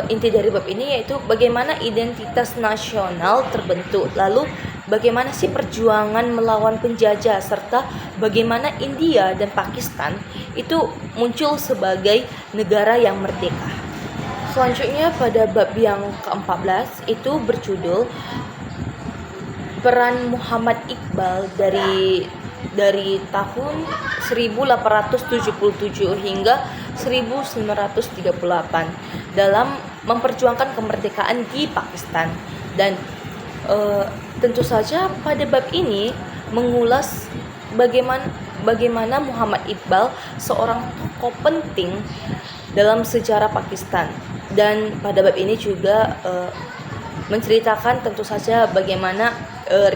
inti dari bab ini yaitu bagaimana identitas nasional terbentuk, lalu bagaimana sih perjuangan melawan penjajah, serta bagaimana India dan Pakistan itu muncul sebagai negara yang merdeka. Selanjutnya pada bab yang ke-14 itu berjudul Peran Muhammad Iqbal dari tahun 1877 hingga 1938 dalam memperjuangkan kemerdekaan di Pakistan. Dan tentu saja pada bab ini mengulas bagaimana Muhammad Iqbal seorang tokoh penting dalam sejarah Pakistan. Dan pada bab ini juga menceritakan tentu saja bagaimana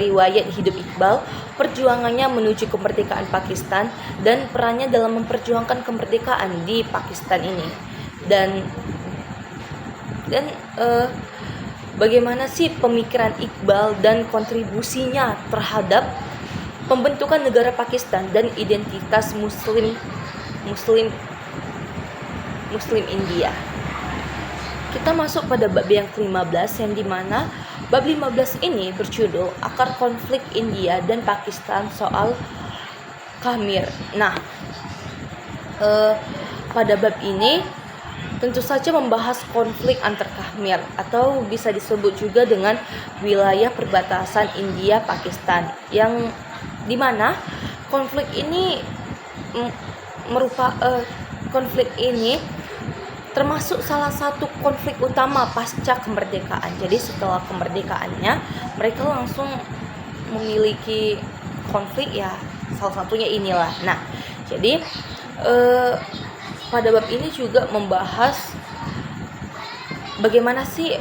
riwayat hidup Iqbal, perjuangannya menuju kemerdekaan Pakistan, dan perannya dalam memperjuangkan kemerdekaan di Pakistan ini. Dan bagaimana sih pemikiran Iqbal dan kontribusinya terhadap pembentukan negara Pakistan dan identitas Muslim India. Kita masuk pada bab yang ke-15 yang dimana bab 15 ini berjudul Akar Konflik India dan Pakistan soal Kashmir. Nah, pada bab ini tentu saja membahas konflik antar Kashmir atau bisa disebut juga dengan wilayah perbatasan India-Pakistan, yang dimana konflik ini termasuk salah satu konflik utama pasca kemerdekaan. Jadi setelah kemerdekaannya mereka langsung memiliki konflik ya salah satunya inilah. Nah, jadi pada bab ini juga membahas bagaimana sih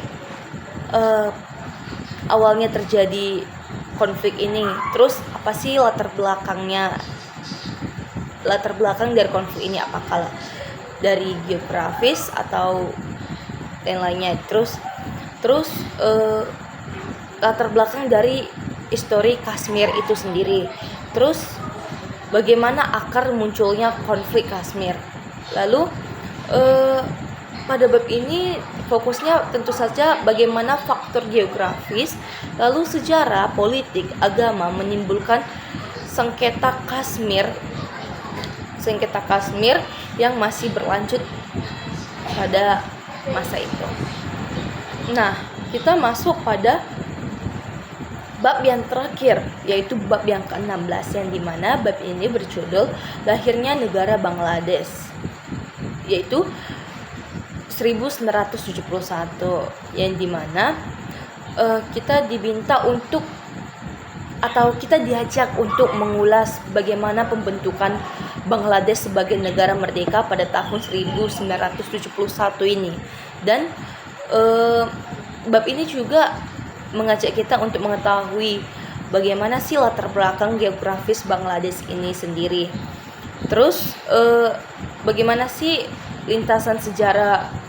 awalnya terjadi konflik ini, terus apa sih latar belakang dari konflik ini, apakah dari geografis atau yang lainnya, terus latar belakang dari histori Kashmir itu sendiri, terus bagaimana akar munculnya konflik Kashmir. Lalu pada bab ini fokusnya tentu saja bagaimana faktor geografis, lalu sejarah, politik, agama menimbulkan sengketa Kashmir yang masih berlanjut pada masa itu. Nah, kita masuk pada bab yang terakhir, yaitu bab yang ke-16, yang dimana bab ini berjudul Lahirnya Negara Bangladesh, yaitu 1971, yang dimana kita diminta untuk atau kita diajak untuk mengulas bagaimana pembentukan Bangladesh sebagai negara merdeka pada tahun 1971 ini. Dan bab ini juga mengajak kita untuk mengetahui bagaimana sih latar belakang geografis Bangladesh ini sendiri. Terus bagaimana sih lintasan sejarah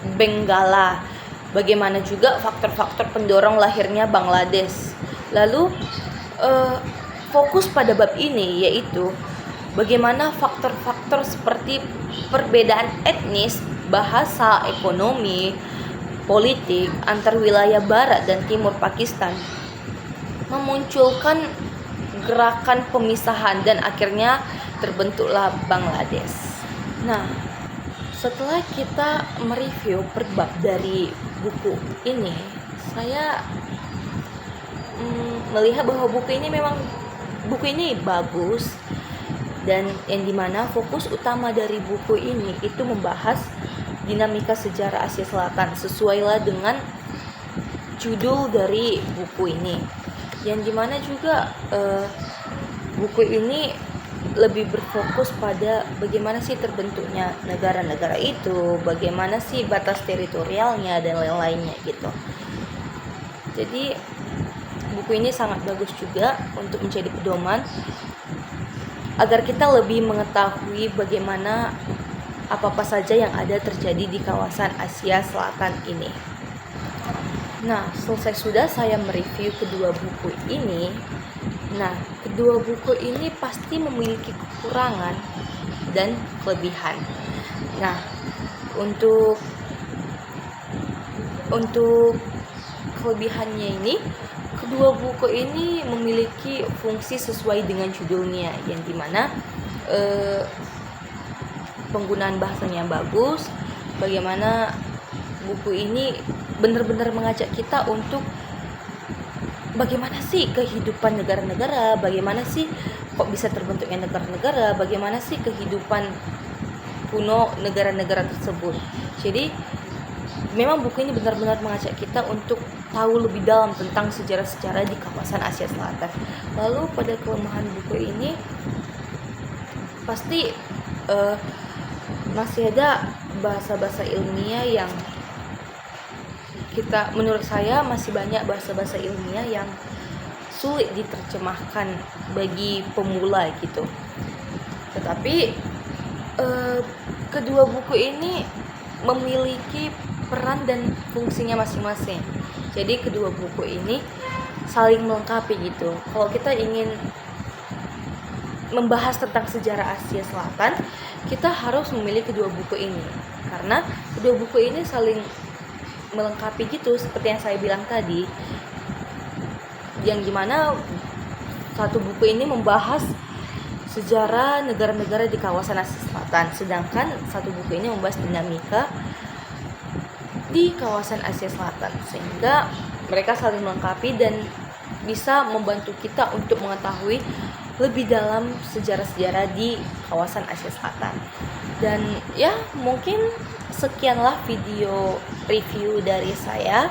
Benggala, bagaimana juga faktor-faktor pendorong lahirnya Bangladesh. Lalu fokus pada bab ini yaitu bagaimana faktor-faktor seperti perbedaan etnis, bahasa, ekonomi, politik antar wilayah barat dan timur Pakistan memunculkan gerakan pemisahan dan akhirnya terbentuklah Bangladesh. Nah, setelah kita mereview per bab dari buku ini, saya melihat bahwa buku ini bagus, dan yang dimana fokus utama dari buku ini itu membahas dinamika sejarah Asia Selatan sesuailah dengan judul dari buku ini, yang dimana juga buku ini lebih berfokus pada bagaimana sih terbentuknya negara-negara itu, bagaimana sih batas teritorialnya dan lain-lainnya gitu. Jadi buku ini sangat bagus juga untuk menjadi pedoman agar kita lebih mengetahui bagaimana apa-apa saja yang ada terjadi di kawasan Asia Selatan ini. Nah, selesai sudah saya mereview kedua buku ini. Nah, kedua buku ini pasti memiliki kekurangan dan kelebihan. Nah, untuk kelebihannya ini, kedua buku ini memiliki fungsi sesuai dengan judulnya, yang dimana penggunaan bahasanya bagus, bagaimana buku ini benar-benar mengajak kita untuk bagaimana sih kehidupan negara-negara, bagaimana sih kok bisa terbentuknya negara-negara, bagaimana sih kehidupan kuno negara-negara tersebut. Jadi memang buku ini benar-benar mengajak kita untuk tahu lebih dalam tentang sejarah-sejarah di kawasan Asia Selatan. Lalu pada kelemahan buku ini pasti masih ada bahasa-bahasa ilmiah yang menurut saya masih banyak bahasa-bahasa ilmiah yang sulit diterjemahkan bagi pemula gitu. Tetapi kedua buku ini memiliki peran dan fungsinya masing-masing. Jadi kedua buku ini saling melengkapi gitu. Kalau kita ingin membahas tentang sejarah Asia Selatan, kita harus memilih kedua buku ini karena kedua buku ini saling melengkapi gitu, seperti yang saya bilang tadi, yang dimana satu buku ini membahas sejarah negara-negara di kawasan Asia Selatan, sedangkan satu buku ini membahas dinamika di kawasan Asia Selatan, sehingga mereka saling melengkapi dan bisa membantu kita untuk mengetahui lebih dalam sejarah-sejarah di kawasan Asia Selatan. Dan ya, mungkin sekianlah video review dari saya.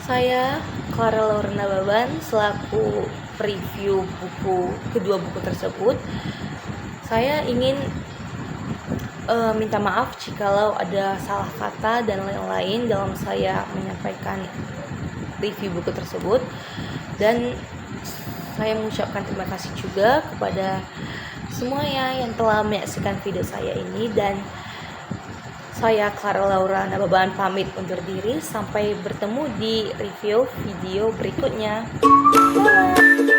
Saya Clara Laura Nababan selaku review kedua buku tersebut. Saya ingin minta maaf jikalau ada salah kata dan lain-lain dalam saya menyampaikan review buku tersebut, dan saya mengucapkan terima kasih juga kepada semuanya yang telah menyaksikan video saya ini, dan saya Clara Laura Nababan pamit undur diri. Sampai bertemu di review video berikutnya. Bye.